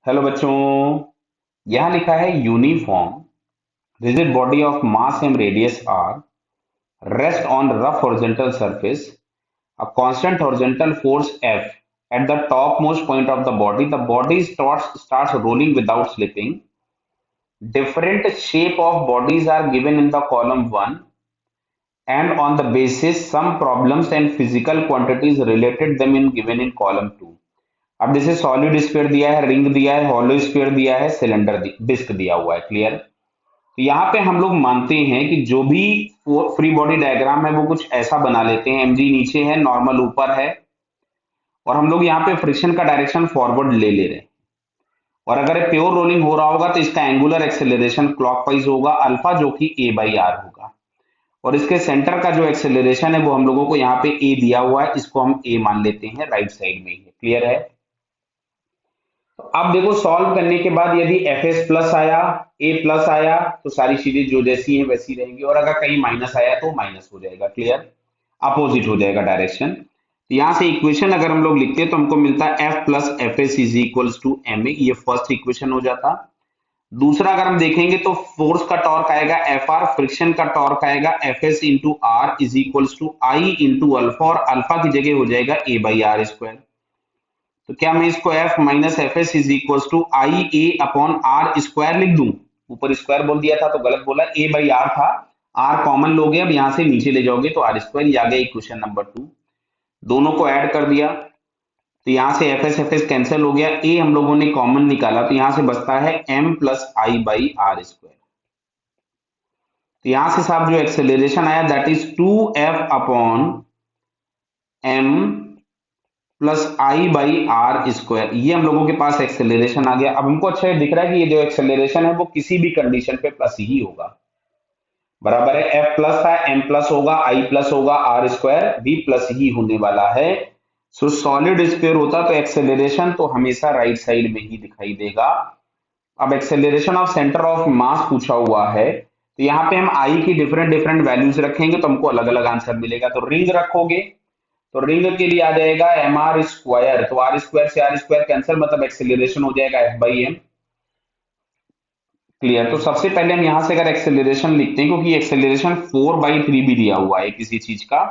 Hello बच्चों। यहाँ लिखा है uniform rigid body of mass M radius R rest on rough horizontal surface a constant horizontal force F at the topmost point of the body. The body starts rolling without slipping. Different shape of bodies are given in the column 1 and on the basis some problems and physical quantities related them in given in column 2. अब जैसे solid sphere दिया है, ring दिया है, hollow sphere दिया है, cylinder disc दिया हुआ है। क्लियर। तो यहाँ पे हम लोग मानते हैं कि जो भी फ्री बॉडी डायग्राम है वो कुछ ऐसा बना लेते हैं। mg नीचे है, नॉर्मल ऊपर है, और हम लोग यहाँ पे फ्रिक्शन का डायरेक्शन फॉरवर्ड ले रहे हैं। और अगर प्योर रोलिंग हो रहा होगा तो इसका एंगुलर एक्सेलरेशन क्लॉकवाइज होगा अल्फा, जो कि a/r होगा। और इसके सेंटर का जो एक्सेलरेशन है वो हम लोगों को यहाँ पे a दिया हुआ है, इसको हम a मान लेते हैं, राइट साइड में ही है। क्लियर है। तो अब देखो, सॉल्व करने के बाद यदि fs प्लस आया, a प्लस आया, तो सारी चीजें जो जैसी हैं वैसी रहेंगी, और अगर कहीं माइनस आया तो माइनस हो जाएगा। क्लियर। अपोजिट हो जाएगा डायरेक्शन। तो यहां से इक्वेशन अगर हम लोग लिखते हैं तो हमको मिलता है f plus F S is equals to M A. ये फर्स्ट इक्वेशन हो जाता। दूसरा अगर हम देखेंगे तो फोर्स का टॉर्क आएगा एफ आर, फ्रिक्शन का टॉर्क आएगा F S into R is equals to I into alpha, और अल्फा की जगह हो जाएगा a/r²। तो क्या मैं इसको f minus F S is equal to I A upon R square लिख दूं? ऊपर स्क्वायर बोल दिया था तो गलत बोला, a/r था, r कॉमन लोगे, अब यहां से नीचे ले जाओगे तो r²। ये आ गया इक्वेशन नंबर 2। दोनों को ऐड कर दिया तो यहां से एफ एस कैंसिल हो गया, a हम लोगों ने कॉमन निकाला तो यहां से बचता है m प्लस i/r²। तो यहां से साहब जो एक्सेलरेशन आया that is 2f upon m plus i/r²। ये हम लोगों के पास एक्सेलरेशन आ गया। अब हमको अच्छा दिख रहा है कि ये जो एक्सेलरेशन है वो किसी भी कंडीशन पे प्लस ही होगा। बराबर है, f प्लस था, m प्लस होगा, i प्लस होगा, r² भी प्लस ही होने वाला है। सो सॉलिड स्फीयर होता तो एक्सेलरेशन तो हमेशा राइट साइड में ही दिखाई देगा। अब acceleration of centre of mass पूछा हुआ है तो यहाँ पे हम i की डिफरेंट डिफरेंट वैल्यूज रखेंगे तो हमको अलग अलग आंसर मिलेगा। तो रिंग रखोगे तो रिंग के लिए आ जाएगा mr², तो r² से r² कैंसिल, मतलब एक्सेलरेशन हो जाएगा f/m। क्लियर। तो सबसे पहले हम यहां से अगर एक्सेलरेशन लिखते हैं, क्योंकि एक्सेलरेशन 4/3 भी दिया हुआ है किसी चीज का,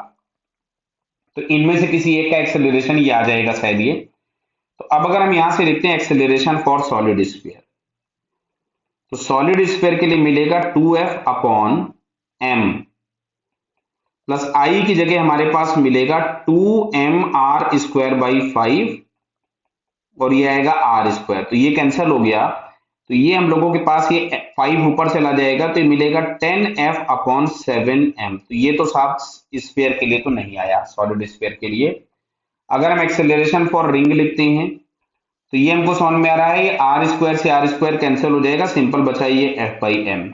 तो इनमें से किसी एक का एक्सेलरेशन ये आ जाएगा शायद ये। तो अब अगर हम यहां से लिखते हैं एक्सेलरेशन फॉर सॉलिड स्फीयर, तो सॉलिड स्फीयर के लिए मिलेगा 2f अपॉन m प्लस आई की जगह हमारे पास मिलेगा 2mr²/5, और ये आएगा r²। तो ये कैंसिल हो गया तो ये हम लोगों के पास ये 5 ऊपर चला जाएगा तो ये मिलेगा 10f अपॉन 7m। तो ये तो साफ स्फीयर के लिए तो नहीं आया, सॉलिड स्फीयर के लिए। अगर हम एक्सेलरेशन फॉर रिंग लिखते हैं तो ये हमको समझ में आ रहा है, ये r² से r² कैंसिल हो जाएगा, सिंपल बचा ये f/m।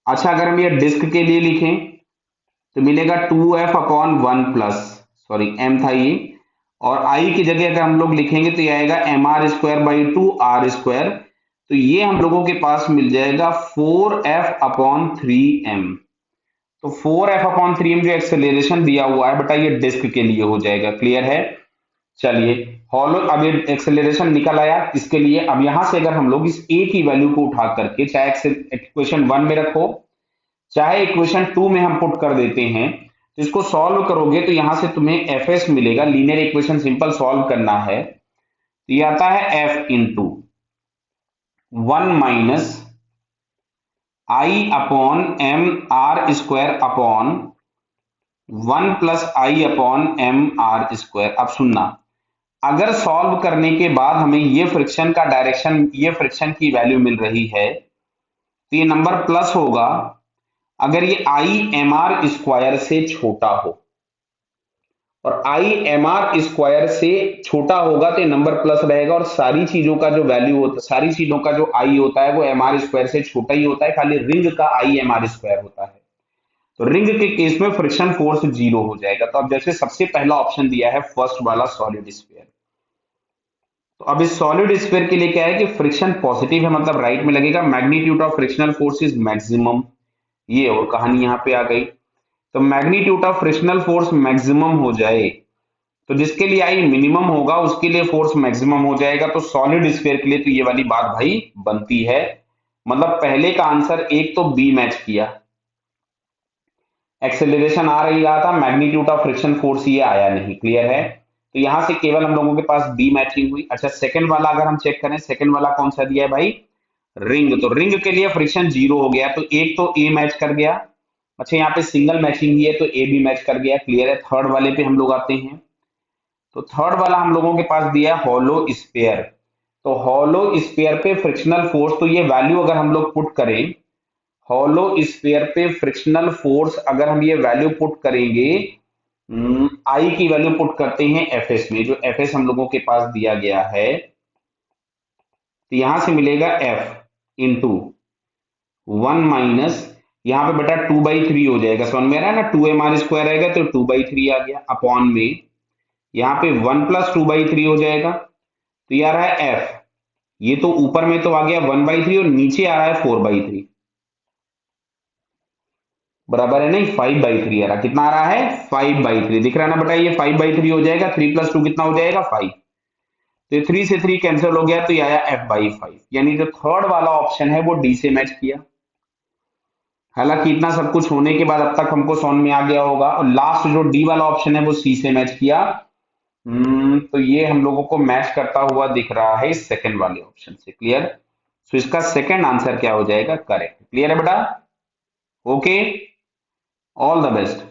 अच्छा, अगर हम ये डिस्क के लिए लिखें तो मिलेगा 2f upon 1 plus, sorry m था ये, और i की जगह अगर हम लोग लिखेंगे तो ये आएगा mr²/2 r²। तो ये हम लोगों के पास मिल जाएगा 4f अपॉन 3m। तो 4f अपॉन 3m जो एक्सेलरेशन दिया हुआ है बेटा ये डिस्क के लिए हो जाएगा। क्लियर है। चलिए, हॉलो, अब ये एक्सेलरेशन निकल आया इसके लिए। अब यहां से अगर हम लोग इस a की वैल्यू को उठा करके चाहे इक्वेशन 1 में रखो चाहे इक्वेशन 2 में हम पुट कर देते हैं, तो इसको सॉल्व करोगे तो यहां से तुम्हें एफ एस मिलेगा। लीनियर इक्वेशन सिंपल सॉल्व करना है तो ये आता है f इंटू 1 माइनस आई अपॉन mr² अपॉन 1 प्लस आई अपॉन mr²। अब सुनना, अगर सॉल्व करने के बाद हमें ये फ्रिक्शन का डायरेक्शन, ये फ्रिक्शन की वैल्यू मिल रही है तो ये नंबर प्लस होगा अगर ये i/mr² से छोटा हो, और i/mr² से छोटा होगा तो ये नंबर प्लस रहेगा। और सारी चीजों का जो वैल्यू होता है, सारी चीजों का जो i होता है वो mr² से छोटा ही होता है, खाली रिंग का i/mr² होता है। तो रिंग के केस में फ्रिक्शन फोर्स 0 हो जाएगा। तो अब जैसे सबसे पहला ऑप्शन दिया है फर्स्ट वाला सॉलिड स्फीयर, तो अब इस सॉलिड स्फीयर के लिए क्या है कि फ्रिक्शन पॉजिटिव है, मतलब राइट में लगेगा। Magnitude of frictional force is maximum, ये और कहानी यहां पे आ गई। तो magnitude of frictional force maximum हो जाए तो जिसके लिए आई मिनिमम होगा उसके लिए फोर्स मैक्सिमम हो जाएगा। तो सॉलिड स्फीयर के लिए तो ये वाली बात भाई बनती है। मतलब पहले का आंसर एक तो बी मैच किया, एक्सेलरेशन आ रही रहा था, मैग्नीट्यूड ऑफ फ्रिक्शन फोर्स ये आया नहीं। क्लियर है? तो यहां से केवल हम लोगों के पास बी मैचिंग हुई। अच्छा, सेकंड वाला अगर हम चेक करें, सेकंड वाला कौन सा दिया है भाई? रिंग। तो रिंग के लिए फ्रिक्शन जीरो हो गया, तो एक तो ए मैच कर गया। अच्छा, यहाँ पे सिंगल मैचिंग ही है तो ए भी मैच कर गया। क्लियर है? थर्ड वाले पे हम लोग आते हैं। तो थर्ड वाला हम लोगों के पास दिया है हॉलो स्फीयर। तो हॉलो स्फीयर पे फ्रिक्शनल फोर्स, तो ये वैल्यू अगर हम लोग पुट करें, हॉलो स्फीयर पे फ्रिक्शनल फोर्स अगर हम ये वैल्यू पुट करेंगे, आई की वैल्यू पुट करते हैं एफएस में, जो एफएस हम लोगों के पास दिया गया है। तो यहां से मिलेगा एफ इंटू 1 - यहाँ पे बेटा 2/3 हो जाएगा। समझ में आ रहा है ना? 2mr² आएगा तो 2/3 आ गया अपॉन में, यहाँ पे 1 + 2/3 हो जाएगा। तो ये आ रहा है एफ। ये तो ऊपर में तो आ गया 1/3 और नीचे आ रहा है 4/3। बराबर है नहीं? 5/3 आ रहा। कितना आ रहा है? 5/3। दिख रहा है ना बेटा? ये 5/3 हो जाएगा। 3 + 2 कितना हो जाएगा? 5। तो ये 3 से 3 कैंसिल हो गया, तो ये आया f/5। यानी जो थर्ड वाला ऑप्शन है वो डी से मैच किया। हालांकि इतना सब कुछ होने के बाद अब तक हमको समझ में आ गया होगा। और लास्ट जो डी वाला ऑप्शन है वो सी से मैच किया। तो ये हम लोगों को मैच करता हुआ दिख रहा है सेकंड वाले ऑप्शन से। क्लियर? तो इसका सेकंड आंसर क्या हो जाएगा? करेक्ट। क्लियर है बेटा? Okay, all the best.